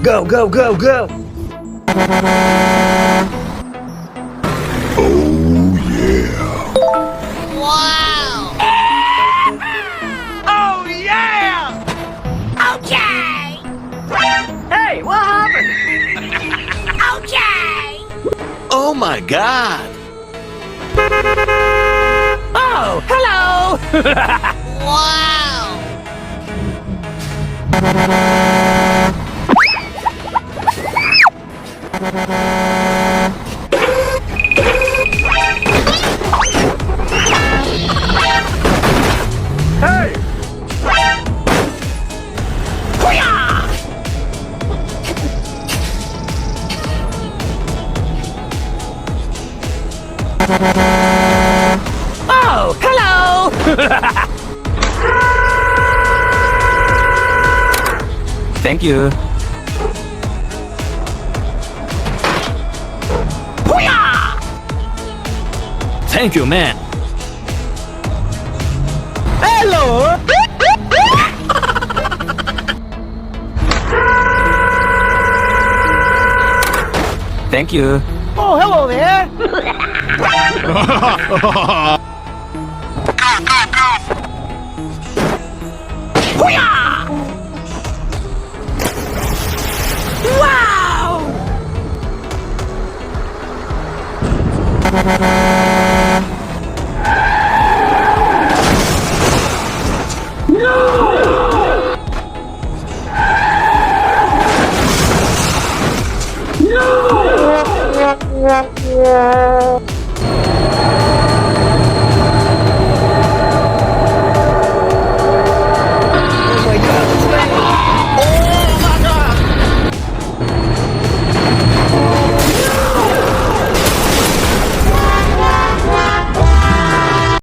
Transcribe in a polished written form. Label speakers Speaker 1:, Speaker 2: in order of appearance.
Speaker 1: Go, go, go, go!
Speaker 2: Oh yeah!
Speaker 3: Wow!
Speaker 1: Oh yeah!
Speaker 3: Okay!
Speaker 1: Hey, what happened?
Speaker 3: Okay!
Speaker 4: Oh my God!
Speaker 1: Oh, hello!
Speaker 3: Wow!
Speaker 1: Hey! Oh, hello! Thank you. Thank you, man. Hello! Thank you. Oh, hello there. Wow!